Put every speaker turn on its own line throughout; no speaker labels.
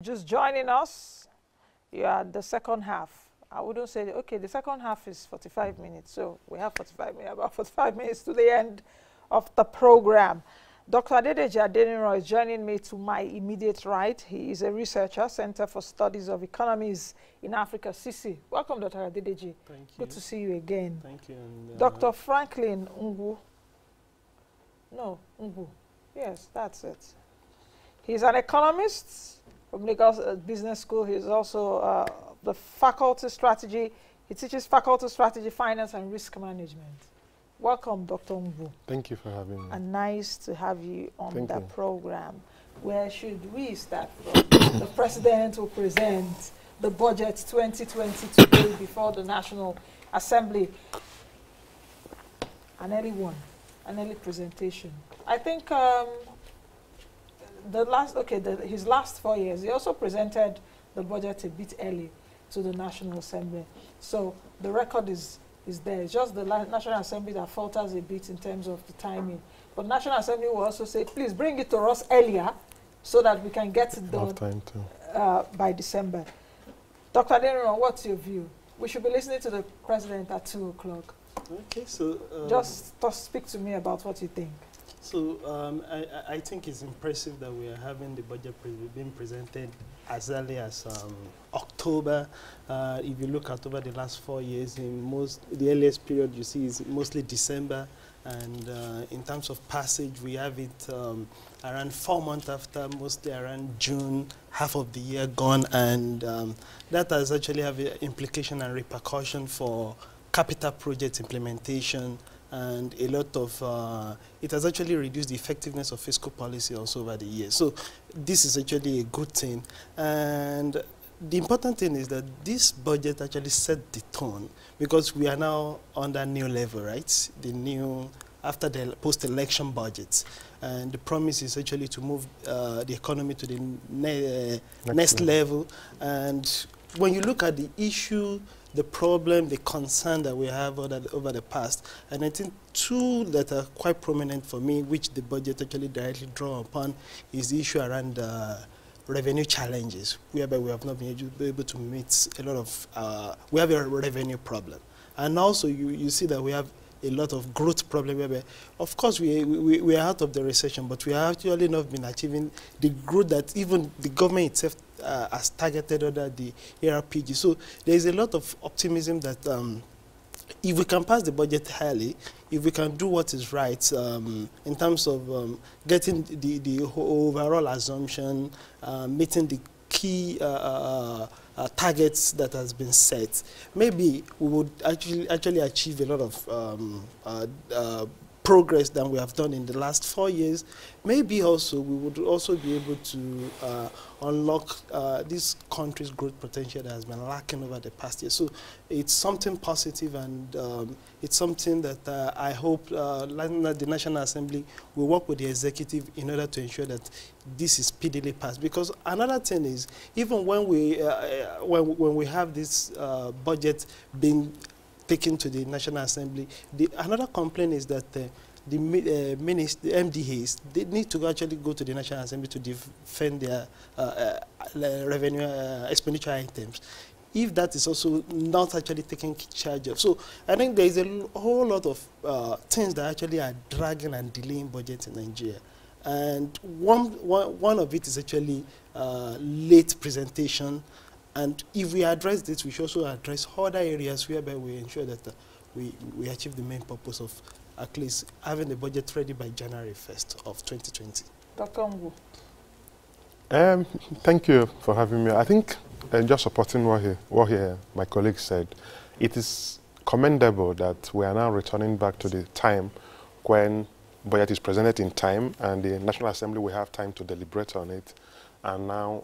Just joining us, you are the second half. I wouldn't say, okay, the second half is 45 minutes, so we have 45 minutes, about 45 minutes to the end of the program. Dr. Adedeji Adeniran is joining me to my immediate right. He is a researcher, Center for Studies of Economies in Africa, CC. Welcome, Dr. Adedeji.
Thank you.
Good to see you again.
Thank you. And,
Dr. Franklin Ngwu. No, Ngwu. Yes, that's it. He's an economist from Lagos Business School. He's also the faculty strategy. He teaches faculty strategy, finance, and risk management. Welcome, Dr. Ngwu.
Thank you for having me.
And nice to have you on
Thank
the
you.
program. Where should we start from? The president will present the budget 2020 today before the National Assembly. An early one, an early presentation. I think his last 4 years, he also presented the budget a bit early to the National Assembly. So the record is there. It's just the National Assembly that falters a bit in terms of the timing. But National Assembly will also say, please bring it to us earlier so that we can get it done by December. Dr. Adeniran, what's your view? We should be listening to the president at 2 o'clock.
okay, so
Just speak to me about what you think.
So I think it's impressive that we are having the budget being presented as early as October. If you look at over the last 4 years, the earliest period you see is mostly December, and in terms of passage, we have it around 4 months after, mostly around June, half of the year gone, and that has actually have an implication and repercussion for capital project implementation. And a lot of, it has actually reduced the effectiveness of fiscal policy also over the years. So this is actually a good thing. And the important thing is that this budget actually set the tone, because we are now on that new level, right? The new, after the post-election budget. And the promise is actually to move the economy to the next level. And when you look at the issue, the problem, the concern that we have over the past, and I think two that are quite prominent for me, which the budget actually directly draw upon, is the issue around revenue challenges, whereby we have not been able to meet a lot of, we have a revenue problem. And also you see that we have a lot of growth problem, whereby, of course, we are out of the recession, but we have actually not been achieving the growth that even the government itself has targeted under the ARPG. So there is a lot of optimism that if we can pass the budget early, if we can do what is right in terms of getting the overall assumption, meeting the key targets that has been set, maybe we would actually achieve a lot of progress than we have done in the last 4 years. Maybe also we would also be able to unlock this country's growth potential that has been lacking over the past year. So it's something positive, and it's something that I hope the National Assembly will work with the executive in order to ensure that this is speedily passed. Because another thing is, even when we have this budget being taken to the National Assembly, another complaint is that the MDAs, they need to actually go to the National Assembly to defend their revenue expenditure items. If that is also not actually taken charge of. So I think there is a whole lot of things that actually are dragging and delaying budgets in Nigeria. And one of it is actually late presentation. And if we address this, we should also address other areas whereby we ensure that we achieve the main purpose of at least having the budget ready by January 1st of 2020.
Dr. Ngwu.
Thank you for having me. I think, just supporting what my colleague said, it is commendable that we are now returning back to the time when budget is presented in time, and the National Assembly will have time to deliberate on it, and now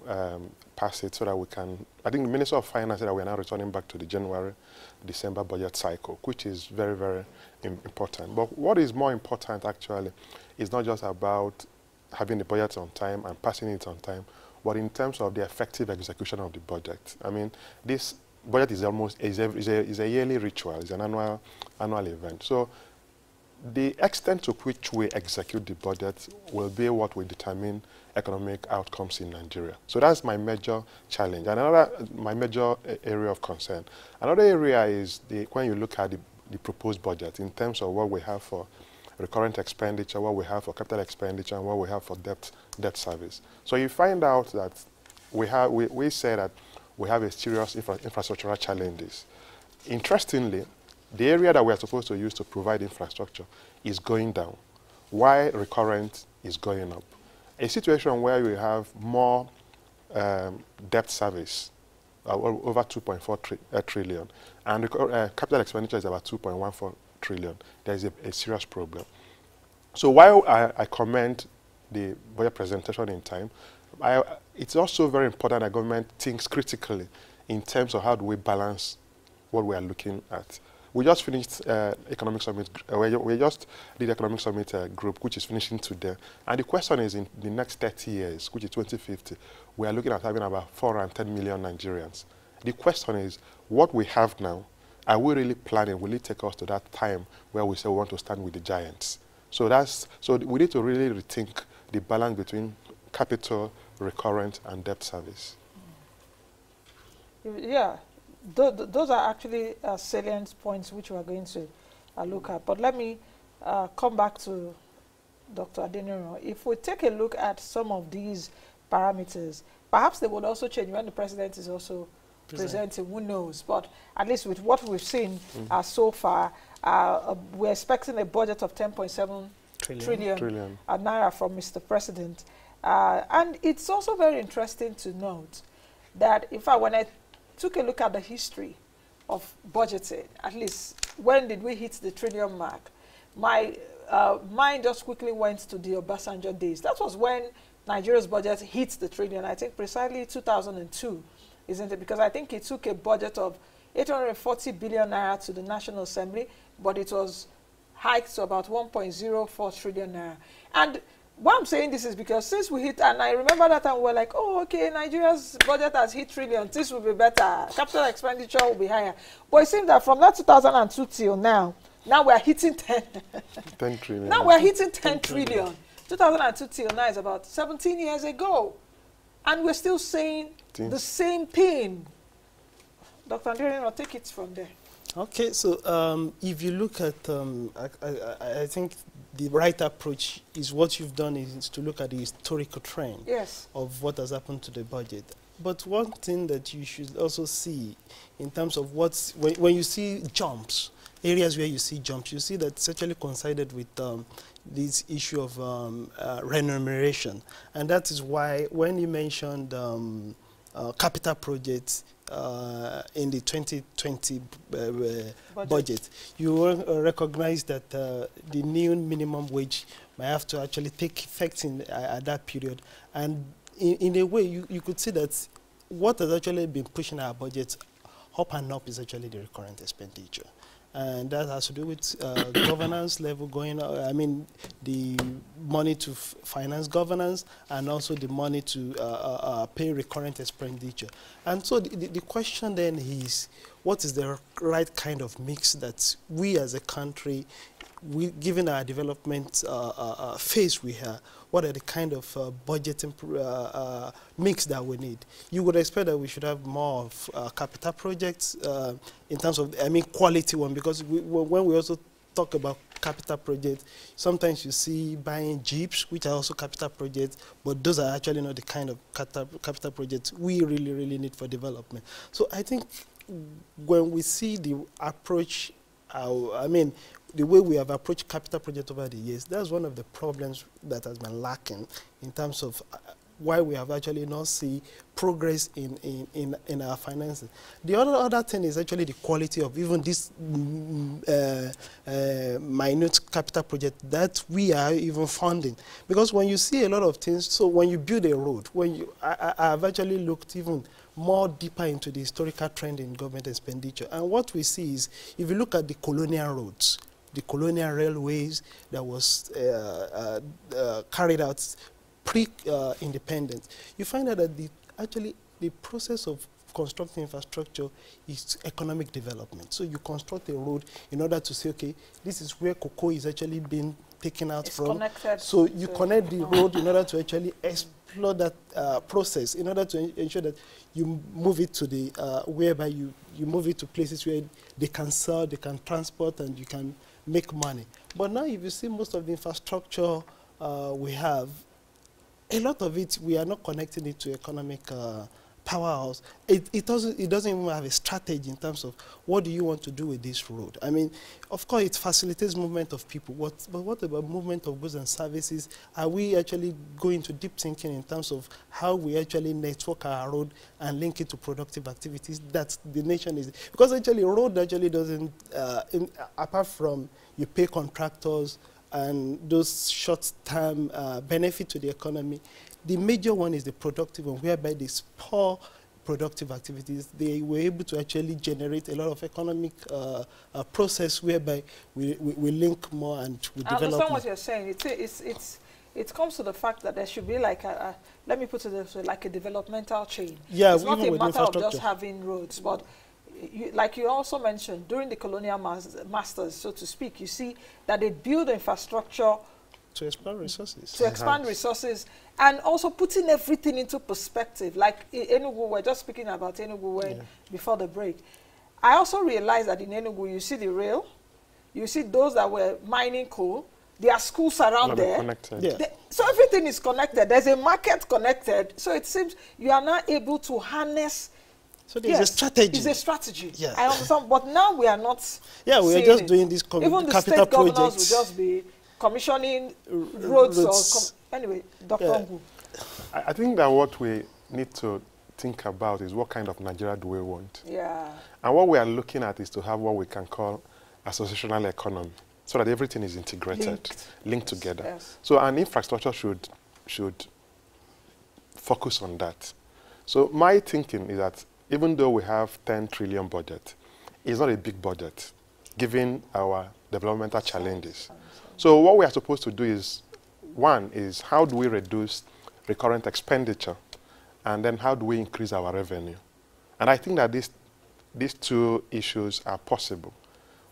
pass it so that we can. I think the Minister of Finance said that we are now returning back to the January-December budget cycle, which is very, very important. But what is more important, actually, is not just about having the budget on time and passing it on time, but in terms of the effective execution of the budget. I mean, this budget is almost is a yearly ritual, it's an annual event. So the extent to which we execute the budget will be what will determine economic outcomes in Nigeria. So that's my major challenge. And my major area of concern. Another area is when you look at the proposed budget in terms of what we have for recurrent expenditure, what we have for capital expenditure, and what we have for debt service. So you find out that we say that we have a serious infrastructural challenges. Interestingly, the area that we are supposed to use to provide infrastructure is going down, while recurrent is going up. A situation where we have more debt service, over 2.4 trillion, and capital expenditure is about 2.14 trillion. There is a serious problem. So while I commend the budget presentation in time, it's also very important that government thinks critically in terms of how do we balance what we are looking at. We just finished economic summit. We just did economic summit group, which is finishing today. And the question is, in the next 30 years, which is 2050, we are looking at having about 410 million Nigerians. The question is, what we have now, are we really planning? Will it take us to that time where we say we want to stand with the giants? So we need to really rethink the balance between capital, recurrent, and debt service.
Yeah. Those are actually salient points which we are going to look at. But let me come back to Dr. Adeniran. If we take a look at some of these parameters, perhaps they would also change when the president is also presenting, who knows. But at least with what we've seen so far, we're expecting a budget of 10.7 trillion naira from Mr. President. And it's also very interesting to note that, in fact, when I took a look at the history of budgeting, at least when did we hit the trillion mark, my mind just quickly went to the Obasanjo days. That was when Nigeria's budget hit the trillion, I think precisely 2002, isn't it? Because I think it took a budget of 840 billion naira to the National Assembly, but it was hiked to about 1.04 trillion naira. And why I'm saying this is because since we hit, and I remember that time we were like, oh, okay, Nigeria's budget has hit trillion, this will be better, capital expenditure will be higher. But it seems that from that 2002 till now we're hitting 10 trillion. Now we're hitting 10 trillion. 2002 till now is about 17 years ago. And we're still saying the same thing. Dr. Adeniran, I'll take it from there.
Okay, so if you look at, I think the right approach is what you've done is to look at the historical trend of what has happened to the budget. But one thing that you should also see in terms of when you see jumps, areas where you see jumps, you see that it's actually coincided with this issue of remuneration. And that is why when you mentioned capital projects in the 2020 budget, you recognize that the new minimum wage might have to actually take effect at that period. And in a way, you could see that what has actually been pushing our budget up and up is actually the recurrent expenditure. And that has to do with governance level going on. I mean, the money to finance governance and also the money to pay recurrent expenditure. And so the question then is, what is the right kind of mix that we as a country, given our development phase we have, what are the kind of budgeting mix that we need? You would expect that we should have more of capital projects in terms of, I mean, quality one, because when we also talk about capital projects, sometimes you see buying jeeps, which are also capital projects, but those are actually not the kind of capital projects we really need for development. So I think when we see the approach, I mean, the way we have approached capital projects over the years, that's one of the problems that has been lacking in terms of why we have actually not seen progress in our finances. The other thing is actually the quality of even this minute capital project that we are even funding. Because when you see a lot of things, so when you build a road, I have actually looked even more deeper into the historical trend in government expenditure. And what we see is, if you look at the colonial roads, the colonial railways that was carried out pre-independence, you find out that actually the process of constructing infrastructure is economic development. So you construct a road in order to say, okay, this is where cocoa is actually being taken out
It's
from.
connected.
So you connect the road in order to actually explore that process, in order to ensure that you move it to the, whereby you move it to places where they can sell, they can transport, and you can make money. But now if you see most of the infrastructure we have, a lot of it, we are not connecting it to economic powerhouse. It doesn't even have a strategy in terms of what do you want to do with this road. I mean, of course, it facilitates movement of people. But what about movement of goods and services? Are we actually going to deep thinking in terms of how we actually network our road and link it to productive activities that the nation is? Because actually, road actually doesn't, apart from you pay contractors and those short-term benefit to the economy, the major one is the productive one, whereby these poor productive activities, they were able to actually generate a lot of economic process whereby we link more and we develop.
I understand what you're saying. It comes to the fact that there should be like let me put it this way, like a developmental chain.
Yeah,
it's not a matter of just having roads, but like you also mentioned, during the colonial masters, so to speak, you see that they build infrastructure
to expand resources.
To expand resources, and also putting everything into perspective. Like Enugu, we're just speaking about Enugu before the break. I also realized that in Enugu, you see the rail, you see those that were mining coal, there are schools around there.
Yeah.
So everything is connected. There's a market connected. So it seems you are now able to harness.
So there's a strategy.
It's a strategy.
Yeah.
I understand. But now we are not.
Yeah, we are just doing these
even the
capital
state governors
projects.
will just be commissioning roads. Anyway, Dr. Ngwu.
I think that what we need to think about is what kind of Nigeria do we want?
Yeah.
And what we are looking at is to have what we can call associational economy, so that everything is integrated, linked together.
Yes.
So an infrastructure should focus on that. So my thinking is that even though we have 10 trillion budget, it's not a big budget, given our developmental challenges. So what we are supposed to do is, one is how do we reduce recurrent expenditure, and then how do we increase our revenue? And I think that these two issues are possible.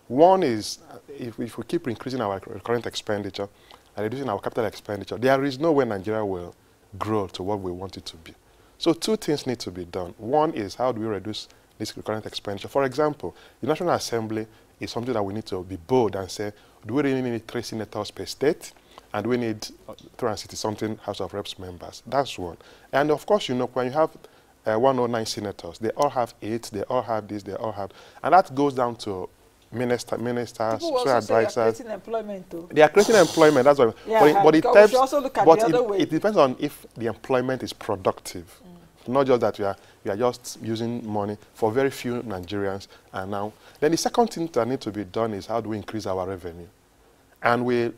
One is, if we keep increasing our recurrent expenditure and reducing our capital expenditure, there is no way Nigeria will grow to what we want it to be. So two things need to be done. One is how do we reduce this recurrent expenditure? For example, the National Assembly is something that we need to be bold and say, do we really need 3 senators per state? And we need 360-something House of Reps members. That's one. And of course, you know, when you have 109 senators, they all have 8, they all have this, they all have, and that goes down to ministers,
people also
advisors.
say they are creating employment too.
They are creating employment, that's why.
Yeah,
but
we should also look at the other way.
It depends on if the employment is productive. Not just that we are just using money for very few Nigerians. And now, then the second thing that needs to be done is how do we increase our revenue? And we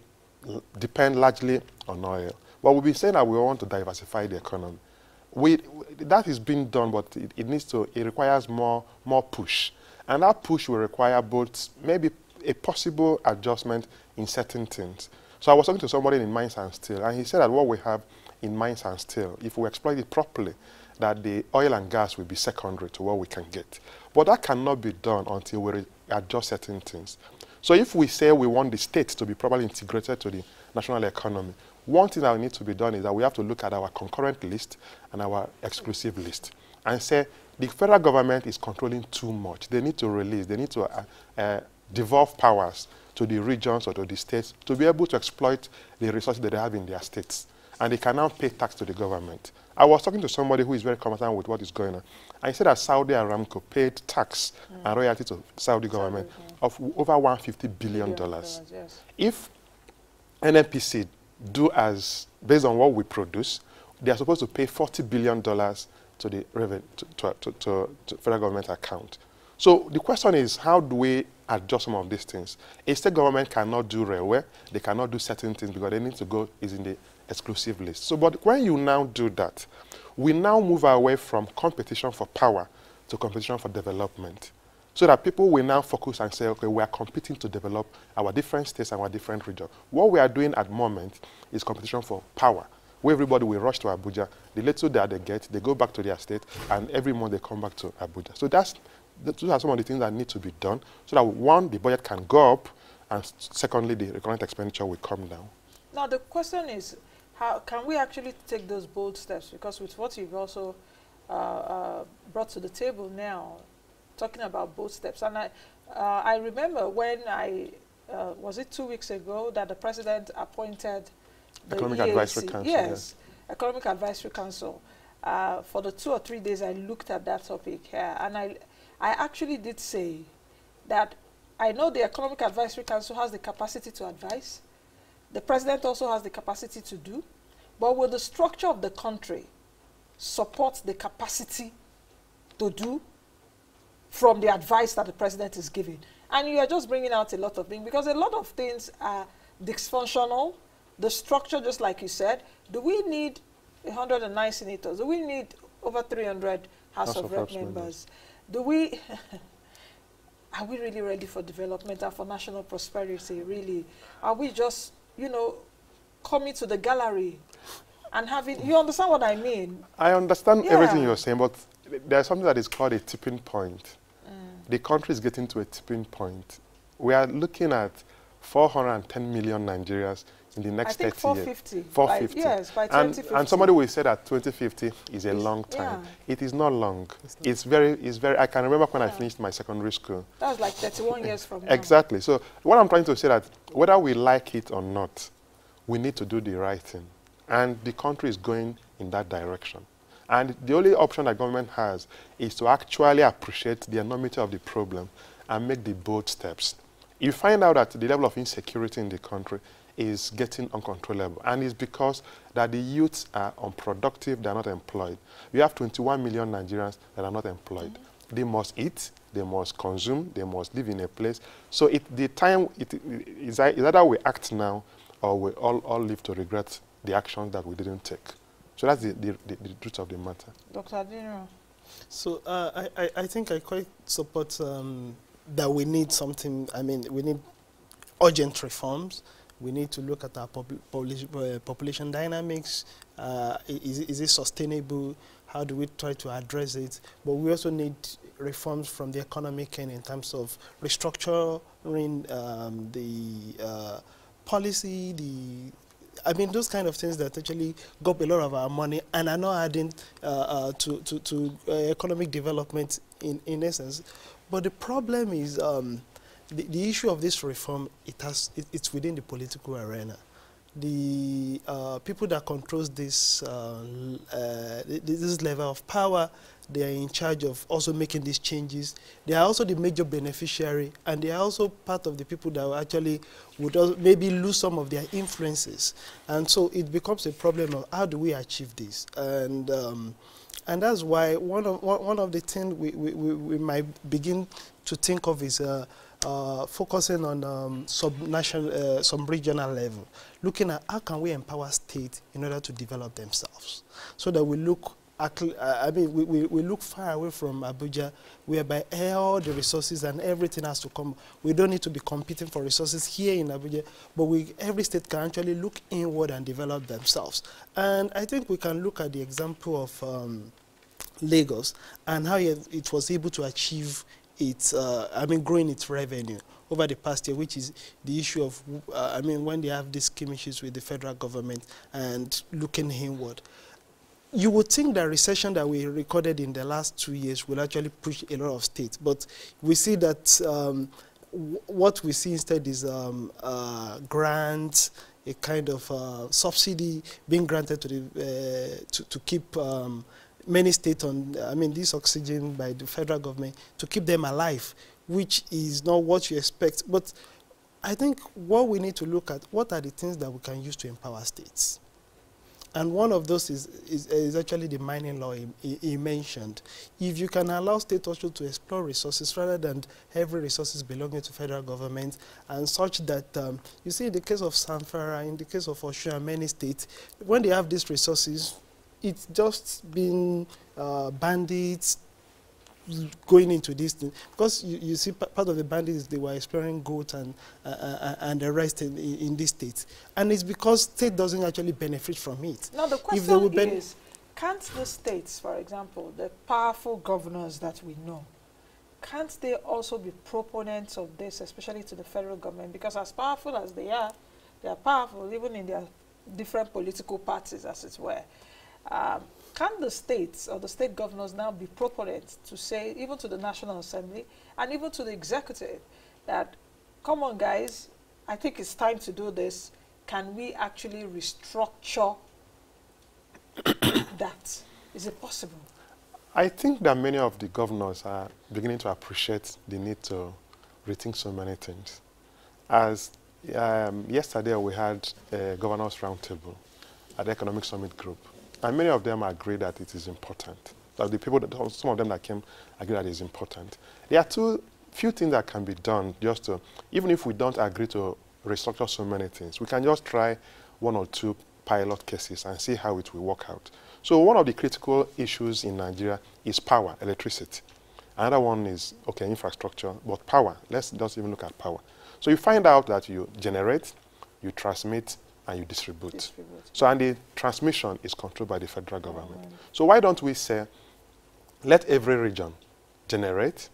depend largely on oil. But we've been saying that we want to diversify the economy. That is being done, but it requires more push. And that push will require both maybe a possible adjustment in certain things. So I was talking to somebody in Mines and Steel, and he said that what we have in Mines and Steel, if we exploit it properly, that the oil and gas will be secondary to what we can get. But that cannot be done until we adjust certain things. So if we say we want the state to be properly integrated to the national economy, one thing that needs to be done is that we have to look at our concurrent list and our exclusive list and say the federal government is controlling too much. They need to release, they need to devolve powers to the regions or to the states to be able to exploit the resources that they have in their states. And they can now pay tax to the government. I was talking to somebody who is very concerned with what is going on. And he said that Saudi Aramco paid tax and royalty to Saudi government of over $150 billion.
Yes.
If NNPC do as, based on what we produce, they are supposed to pay $40 billion to the revenue, to federal government account. So the question is, how do we adjust some of these things? A state government cannot do railway, they cannot do certain things because they need to go is in the exclusive list. So, but when you now do that, we now move away from competition for power to competition for development. So that people will now focus and say, okay, we are competing to develop our different states and our different regions. What we are doing at the moment is competition for power. where everybody will rush to Abuja. The little that they get, they go back to their state, and every month they come back to Abuja. So those are some of the things that need to be done, so that one, the budget can go up, and secondly, the recurrent expenditure will come down.
Now the question is, how can we actually take those bold steps? Because with what you've also brought to the table now, talking about bold steps, and I remember when was it 2 weeks ago that the president appointed the
Economic
EAC,
Advisory Council.
yes, Economic Advisory Council. For the 2 or 3 days I looked at that topic here, and I actually did say that I know the Economic Advisory Council has the capacity to advise. The president also has the capacity to do. But will the structure of the country support the capacity to do from the advice that the president is giving? And you are just bringing out a lot of things, because a lot of things are dysfunctional. The structure, just like you said, do we need 109 senators? Do we need over 300 House of Rep members? Do we, are we really ready for development and for national prosperity, really? Are we just, you know, coming to the gallery and having, you understand what I mean?
I understand everything you're saying, but there's something that is called a tipping point. The country is getting to a tipping point. We are looking at 410 million Nigerians in the next 30 years. 450. 450.
Yes, by 2050.
And somebody will say that 2050 is a long time. Yeah. It is not long. It's very, I can remember when I finished my secondary school.
That was like 31 years from now.
Exactly. So what I'm trying to say that whether we like it or not, we need to do the right thing. And the country is going in that direction. And the only option that government has is to actually appreciate the enormity of the problem and make the bold steps. You find out that the level of insecurity in the country is getting uncontrollable, and it's because that the youths are unproductive, they are not employed. You have 21 million Nigerians that are not employed. They must eat, they must consume, they must live in a place. So the time is either we act now or we all live to regret the actions that we didn't take. So that's the truth of the matter.
Dr. Adeniran.
So I think I quite support that we need something. I mean, we need urgent reforms. We need to look at our population dynamics. Is it sustainable? How do we try to address it? But we also need reforms from the economic end in terms of restructuring the policy, I mean, those kind of things that actually go up a lot of our money and are not adding to economic development in essence. But the problem is the issue of this reform, it's within the political arena. The people that control this level of power, they are in charge of also making these changes. They are also the major beneficiary, and they are also part of the people that actually would maybe lose some of their influences. And so it becomes a problem of how do we achieve this? And that's why one of the things we might begin to think of is focusing on some regional level, looking at how can we empower states in order to develop themselves, so that we look. I mean, we look far away from Abuja, whereby all the resources and everything has to come. We don't need to be competing for resources here in Abuja, but every state can actually look inward and develop themselves. And I think we can look at the example of Lagos and how it was able to achieve its, growing its revenue over the past year, which is the issue of, when they have these skirmishes with the federal government and looking inward. You would think that recession that we recorded in the last 2 years will actually push a lot of states, but we see that what we see instead is grants, a kind of subsidy being granted to keep many states on, this oxygen by the federal government to keep them alive, which is not what you expect. But I think what we need to look at, what are the things that we can use to empower states? And one of those is actually the mining law he mentioned. If you can allow states also to explore resources rather than every resources belonging to federal government, and such that, you see in the case of Zamfara, in the case of Osun and many states, when they have these resources, it's just been bandits, going into this thing, because you see part of the bandits, they were exploring gold and the rest in this state, and it's because state doesn't actually benefit from it.
Now the question is, can't the states, for example, the powerful governors that we know, can't they also be proponents of this, especially to the federal government? Because as powerful as they are powerful even in their different political parties, as it were. Can the states or the state governors now be proponents to say, even to the National Assembly and even to the executive, that, come on guys, I think it's time to do this. Can we actually restructure that? Is it possible?
I think that many of the governors are beginning to appreciate the need to rethink so many things. As yesterday we had a governors roundtable at the Economic Summit Group, and many of them agree that it is important. That the people, some of them that came, agree that it is important. There are few things that can be done just to, even if we don't agree to restructure so many things, we can just try 1 or 2 pilot cases and see how it will work out. So one of the critical issues in Nigeria is power, electricity. Another one is, okay, infrastructure, but power. Let's just even look at power. So you find out that you generate, you transmit, and you distribute. So, and the transmission is controlled by the federal government. So why don't we say, let every region generate,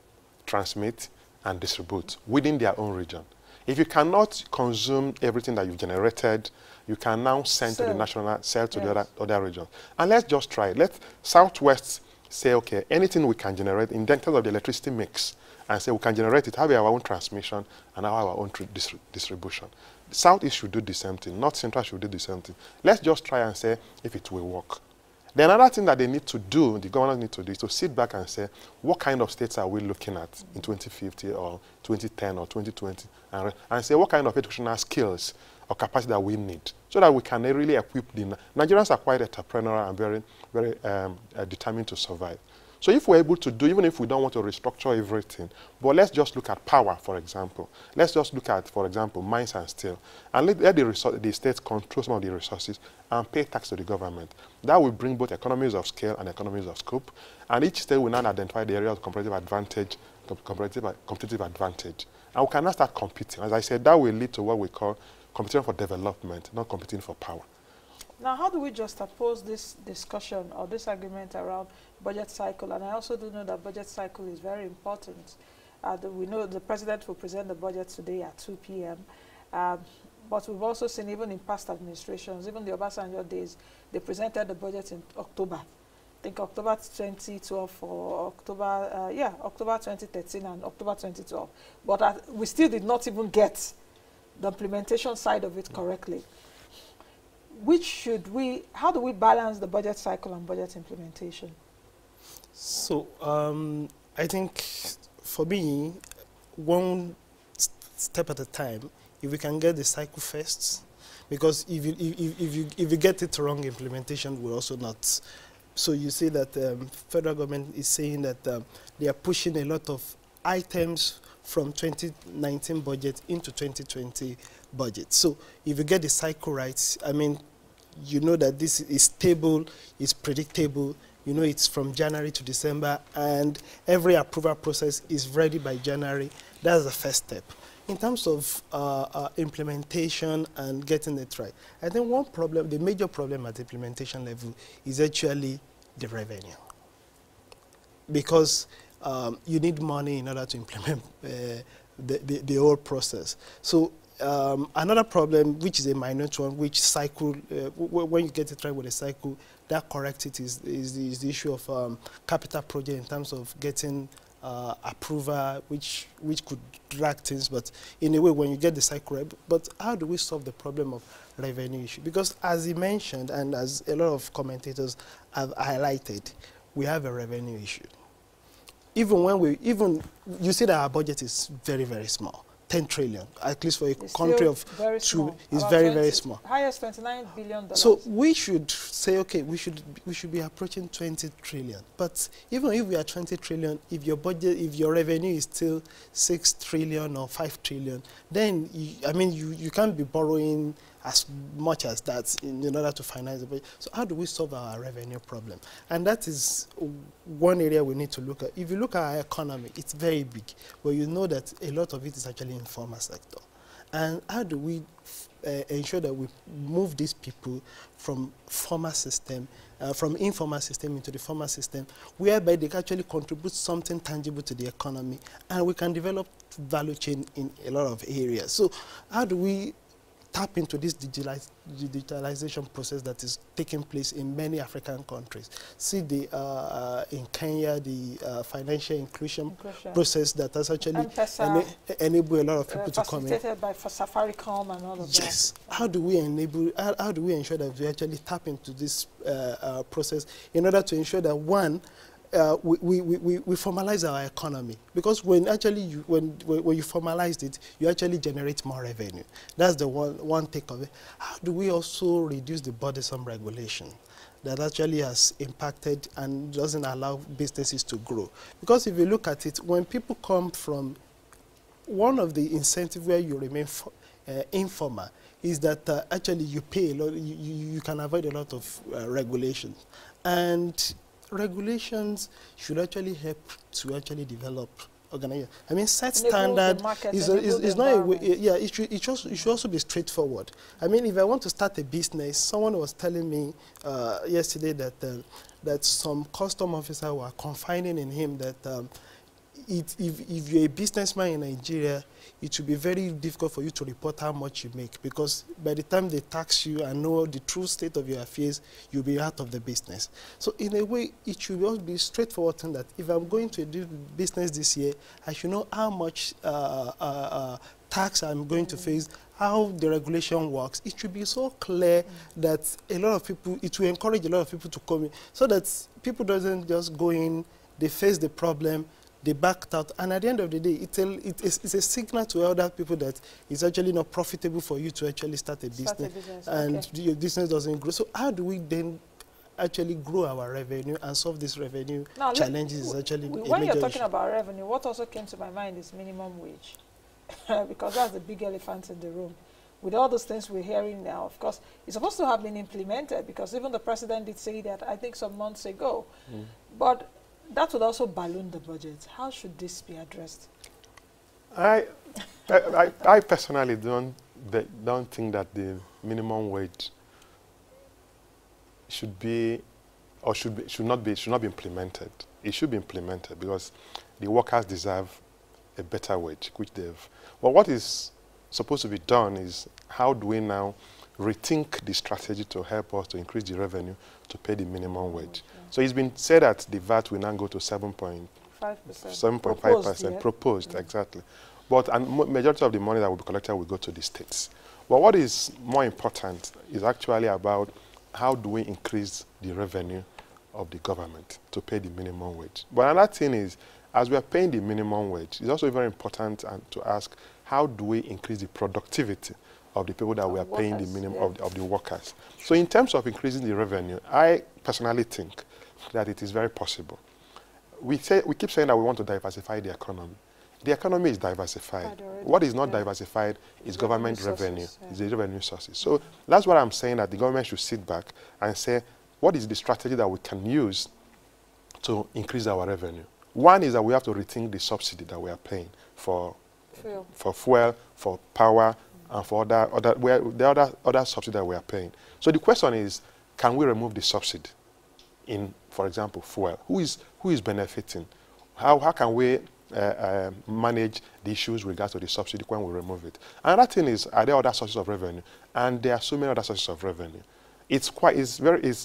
transmit, and distribute within their own region. If you cannot consume everything that you've generated, you can now send to the national, sell to the other regions. And let's just try it. Let Southwest say, okay, anything we can generate in terms of the electricity mix, and say we can generate it, have our own transmission, and have our own distribution. Southeast should do the same thing. North Central should do the same thing. Let's just try and say if it will work. Then another thing that they need to do, the governors need to do, is to sit back and say, what kind of states are we looking at in 2050 or 2010 or 2020, and say what kind of educational skills or capacity that we need, so that we can really equip the Nigerians are quite entrepreneurial and very determined to survive. So if we're able to do, even if we don't want to restructure everything, but let's just look at power, for example. Let's just look at, for example, mines and steel, and let the states control some of the resources and pay tax to the government. That will bring both economies of scale and economies of scope, and each state will now identify the area of competitive advantage, competitive advantage. And we can now start competing. As I said, that will lead to what we call competing for development, not competing for power.
Now, how do we just oppose this discussion or this argument around budget cycle? And I also do know that budget cycle is very important. We know the president will present the budget today at 2 p.m. But we've also seen, even in past administrations, even the Obasanjo days, they presented the budget in October. I think October 2012 or October 2013 and October 2012. But we still did not even get the implementation side of it correctly. How do we balance the budget cycle and budget implementation?
So I think for me, one step at a time, if we can get the cycle first, because if you get it wrong, implementation will also not. So you see that federal government is saying that they are pushing a lot of items from 2019 budget into 2020 budget. So if you get the cycle right, I mean, you know that this is stable, it's predictable, you know it's from January to December, and every approval process is ready by January. That's the first step. In terms of implementation and getting it right, I think one problem, the major problem at the implementation level is actually the revenue. Because you need money in order to implement the whole process. So another problem, which is a minor one, which cycle, when you get it right with a cycle, that corrects it is the issue of capital project in terms of getting approval, which could drag things, but in a way, when you get the cycle right, but how do we solve the problem of revenue issue? Because as he mentioned, and as a lot of commentators have highlighted, we have a revenue issue. You see that our budget is very, very small. 10 trillion, at least for a country of two, is very, very small.
Highest $29 billion.
So we should say, okay, we should be approaching 20 trillion. But even if we are 20 trillion, if your budget, if your revenue is still 6 trillion or 5 trillion, then you can't be borrowing as much as that in order to finance the budget. So how do we solve our revenue problem? And that is one area we need to look at. If you look at our economy, it's very big, but you know that a lot of it is actually informal sector. And how do we ensure that we move these people from formal system, from informal system into the formal system, whereby they can actually contribute something tangible to the economy, and we can develop value chain in a lot of areas. So how do we tap into this digitalization process that is taking place in many African countries? See in Kenya, the financial inclusion process that has actually enabled a lot of people to come in.
Facilitated by Safaricom and all of that.
Yes. How do we enable, how do we ensure that we actually tap into this process in order to ensure that, one, we formalize our economy, because when actually when you formalize it, you actually generate more revenue. That's the one take of it. How do we also reduce the burdensome regulation that actually has impacted and doesn't allow businesses to grow? Because if you look at it, when people come from, one of the incentives where you remain informal is that actually you pay a lot, you can avoid a lot of regulations. And regulations should actually help to actually develop organization. I mean, set standard is not a way, yeah, it should also be straightforward. I mean, if I want to start a business, someone was telling me yesterday that that some custom officer were confiding in him that if you're a businessman in Nigeria, it will be very difficult for you to report how much you make, because by the time they tax you and know the true state of your affairs, you'll be out of the business. So in a way, it should also be straightforward thing that if I'm going to do business this year, I should know how much tax I'm going to face, how the regulation works. It should be so clear that a lot of people, it will encourage a lot of people to come in, so that people doesn't just go in, they face the problem, they backed out, and at the end of the day, it's a signal to other people that it's actually not profitable for you to actually start a business, and your business doesn't grow. So how do we then actually grow our revenue and solve these revenue challenges? Is actually
when you're talking about revenue, what also came to my mind is minimum wage, because that's the big elephant in the room. With all those things we're hearing now, of course, it's supposed to have been implemented, because even the president did say that, I think, some months ago. But that would also balloon the budget. How should this be addressed?
I personally don't think that the minimum wage should be, or should not be implemented. It should be implemented, because the workers deserve a better wage, which they've. But what is supposed to be done is, how do we now rethink the strategy to help us to increase the revenue to pay the minimum wage? So it's been said that the VAT will now go to 7.5%, proposed, exactly. But majority of the money that will be collected will go to the states. But what is more important is actually about how do we increase the revenue of the government to pay the minimum wage. But another thing is, as we are paying the minimum wage, it's also very important to ask, how do we increase the productivity of the people that we are paying the minimum, of the workers. So in terms of increasing the revenue, I personally think that it is very possible. We keep saying that we want to diversify the economy. The economy is diversified. What is not diversified is government revenue, is the revenue sources. So that's what I'm saying, that the government should sit back and say, what is the strategy that we can use to increase our revenue? One is that we have to rethink the subsidy that we are paying for fuel, for power, and for other subsidy that we are paying. So the question is, can we remove the subsidy in, for example, fuel? Who is benefiting? How can we manage the issues with regards to the subsidy when we remove it? Another thing is, are there other sources of revenue? And there are so many other sources of revenue. It's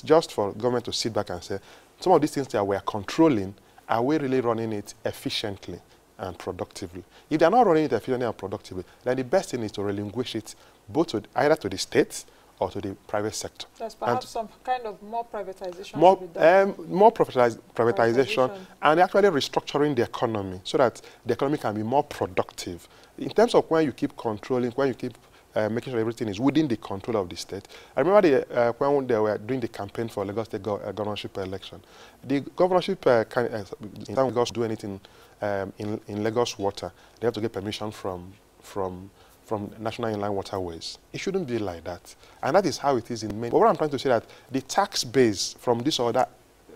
just for government to sit back and say, some of these things that we are controlling, are we really running it efficiently and productively? If they're not running it efficiently and productively, then the best thing is to relinquish it both either to the states or to the private sector.
There's perhaps some kind of more privatization.
More privatization, and actually restructuring the economy so that the economy can be more productive. In terms of when you keep controlling, when you keep making sure everything is within the control of the state. I remember when they were doing the campaign for Lagos State governorship election. The governorship can't do anything in Lagos water. They have to get permission from from national inland waterways. It shouldn't be like that. And that is how it is in many. But what I'm trying to say that the tax base from these other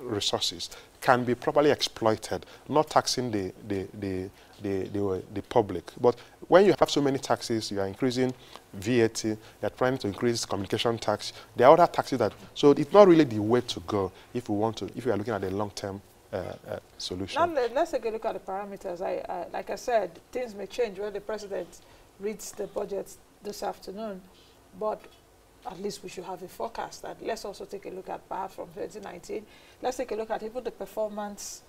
resources can be properly exploited, not taxing the public. But when you have so many taxes, you are increasing VAT, you are trying to increase communication tax. There are other taxes that, so it's not really the way to go if we want to, if we are looking at a long-term solution.
Now let's take a look at the parameters. Like I said, things may change when the president reads the budget this afternoon, but at least we should have a forecast. And let's also take a look at perhaps from 2019. Let's take a look at even the performance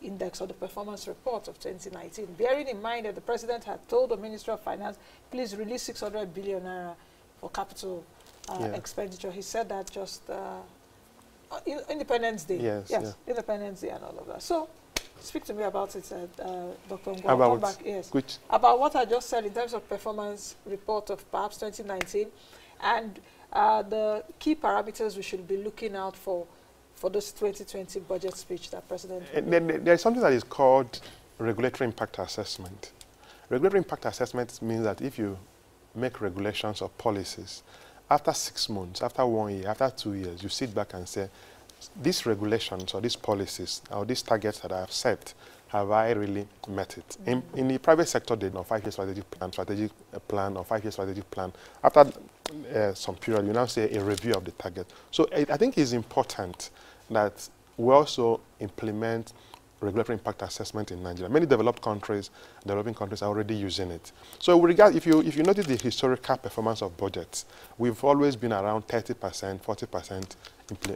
index or the performance report of 2019, bearing in mind that the president had told the Ministry of Finance, please release 600 billion naira for capital expenditure. He said that just Independence Day. Yes, Independence Day and all of that. So, speak to me about it, Dr. Ngwu.
About
back, yes,
which?
About what I just said in terms of performance report of perhaps 2019 and the key parameters we should be looking out for this 2020 budget speech that President...
There is something that is called regulatory impact assessment. Regulatory impact assessment means that if you make regulations or policies, after 6 months, after 1 year, after 2 years, you sit back and say, these regulations or these policies or these targets that I have set, have I really met it? In the private sector, they know 5-year strategic plan or 5-year strategic plan. After some period, you now say a review of the target. So I think it's important that we also implement regulatory impact assessment in Nigeria. Many developing countries are already using it. So if you notice the historical performance of budgets, we've always been around 30%, 40%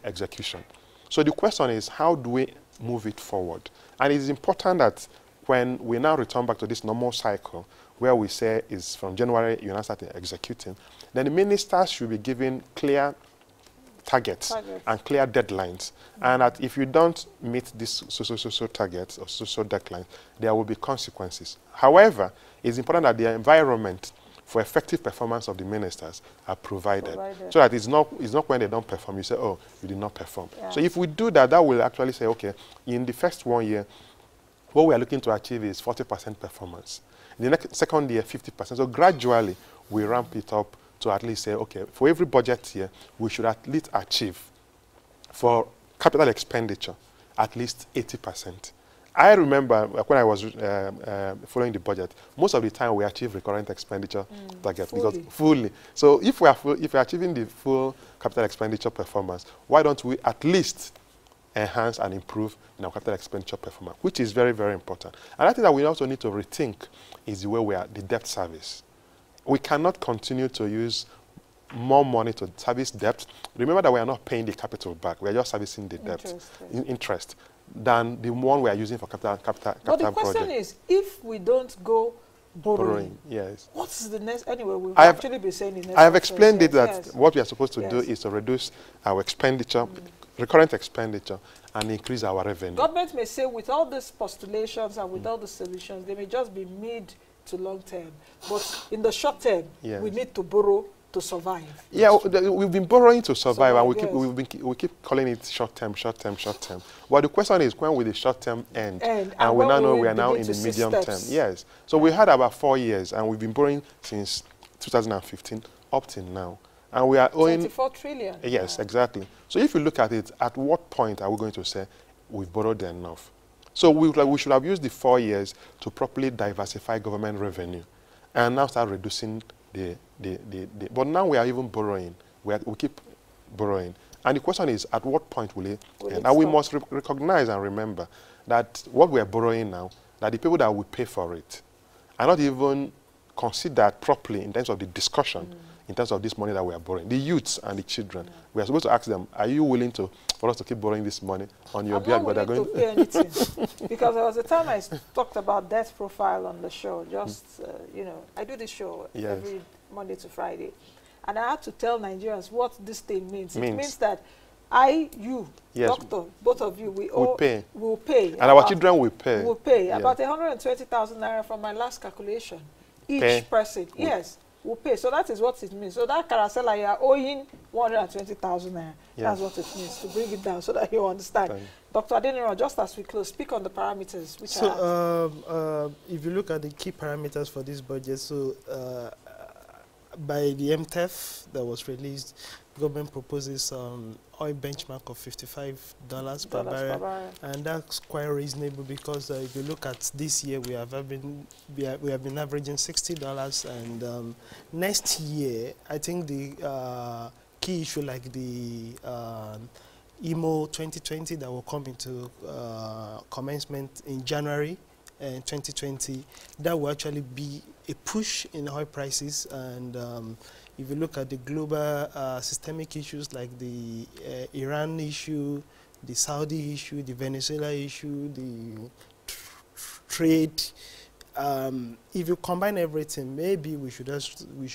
execution. So the question is, how do we move it forward? And it's important that when we now return back to this normal cycle, where we say is from January, you now start executing, then the ministers should be given clear targets and clear deadlines. And that if you don't meet these so targets or so deadlines, there will be consequences. However, it's important that the environment for effective performance of the ministers are provided. So that it's not when they don't perform, you say, oh, you did not perform. Yeah. So if we do that, that will actually say, okay, in the first 1 year, what we are looking to achieve is 40% performance. In the second year, 50%. So gradually, we ramp it up to at least say, okay, for every budget year, we should at least achieve for capital expenditure at least 80%. I remember when I was following the budget, most of the time we achieve recurrent expenditure target because fully. So if we are achieving the full capital expenditure performance, why don't we at least enhance and improve in our capital expenditure performance, which is very, very important. And I think that we also need to rethink is the way we are the debt service. We cannot continue to use more money to service debt. Remember that we are not paying the capital back. We are just servicing the debt, interest, than the one we are using for capital
But the question is, if we don't go borrowing,
yes,
what's the next? Anyway, we'll actually be saying the next.
I have explained it that what we are supposed to do is to reduce our expenditure, recurrent expenditure, and increase our revenue.
Government may say with all these postulations and with all the solutions, they may just be mid to long term. But in the short term, we need to borrow to survive. Yeah,
we've been borrowing to survive, and we keep calling it short term. But the question is, when will the short term end? And we now know we are now in the medium term. Yes. So we had about 4 years, and we've been borrowing since 2015 up till now. And we are owing
24 trillion.
Yes, exactly. So if you look at it, at what point are we going to say we've borrowed enough? So we should have used the 4 years to properly diversify government revenue and now start reducing but now we are even borrowing. We keep borrowing. And the question is, at what point will it end? And we must recognize and remember that what we are borrowing now, that the people that will pay for it are not even considered properly in terms of the discussion, in terms of this money that we are borrowing. The youths and the children, we are supposed to ask them, are you willing for us to keep borrowing this money on your behalf?
I'm not willing to pay anything. Because there was a time I talked about debt profile on the show. Just, you know, I do this show every Monday to Friday. And I had to tell Nigerians what this thing means. It means that doctor, both of you, we will pay.
And our children will pay.
Will pay. About 120,000 naira from my last calculation. Each person. Yes. Will pay. So that is what it means. So that carousel, you are owing 120,000 naira. That's what it means, to bring it down so that you understand. Dr. Adeniran, just as we close, speak on the parameters. Which
if you look at the key parameters for this budget, so by the MTEF that was released, government proposes oil benchmark of $55 per barrel, and that's quite reasonable because if you look at this year, we have been averaging $60, and next year, I think the key issue like the IMO 2020 that will come into commencement in January 2020, that will actually be a push in oil prices. And if you look at the global systemic issues like the Iran issue, the Saudi issue, the Venezuela issue, the trade, if you combine everything, maybe we should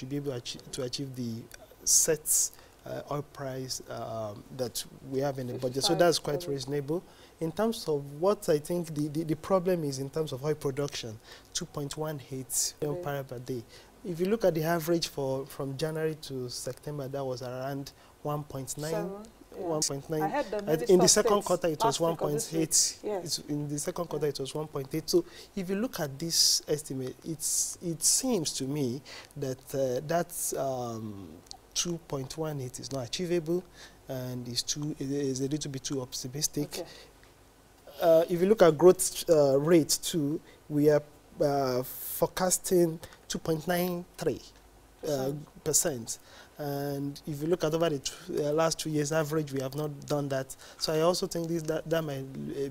be able to achieve the set oil price that we have in the budget. So that's quite reasonable. In terms of what I think the problem is in terms of oil production, 2.18 million barrels per day. If you look at the average from January to September, that was around 1.9. 1.9. In the second quarter, it was 1.8. Yes. In the second quarter, it was 1.8. So if you look at this estimate, it seems to me that that's 2.18 is not achievable, and is a little bit too optimistic. Okay. If you look at growth rate too, we are forecasting 2.93%. And if you look at over the last 2 years average, we have not done that. So I also think that might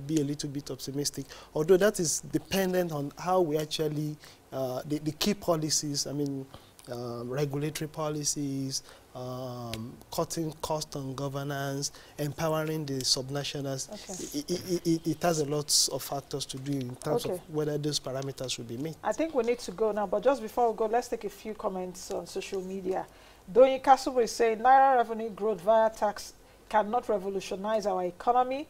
be a little bit optimistic, although that is dependent on how we actually, the key policies, I mean, regulatory policies, cutting cost on governance, empowering the subnationals. Okay. It has a lot of factors to do in terms of whether those parameters will be met. I
think we need to go now, but just before we go, let's take a few comments on social media. Doyin Kasubo is saying, Naira revenue growth via tax cannot revolutionize our economy.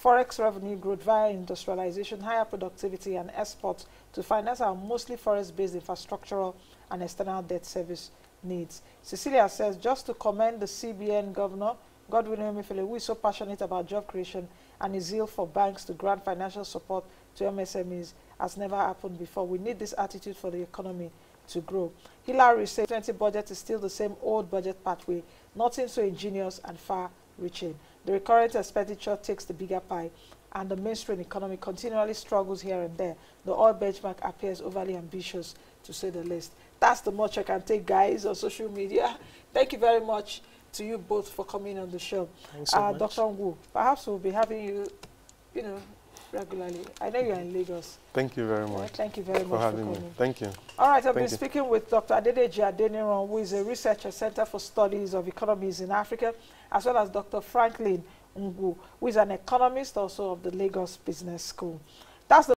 Forex revenue growth via industrialization, higher productivity, and exports to finance our mostly forest-based infrastructural and external debt service needs. Cecilia says, just to commend the CBN governor, Godwin Emefiele, who is so passionate about job creation and his zeal for banks to grant financial support to MSMEs has never happened before. We need this attitude for the economy to grow. Hilary says, 2020 budget is still the same old budget pathway, nothing so ingenious and far-reaching. The recurrent expenditure takes the bigger pie, and the mainstream economy continually struggles here and there. The oil benchmark appears overly ambitious, to say the least. That's the much I can take, guys, on social media. Thank you very much to you both for coming on the show.
Thanks so much.
Dr. Ngwu, perhaps we'll be having you, regularly. I know you're in Lagos.
Thank you very much.
Thank you very much for having me.
Thank you.
All right, I've been speaking with Dr. Adedeji Adeniran, who is a researcher, Center for Studies of Economies in Africa, as well as Dr. Franklin Ngwu, who is an economist also of the Lagos Business School. That's the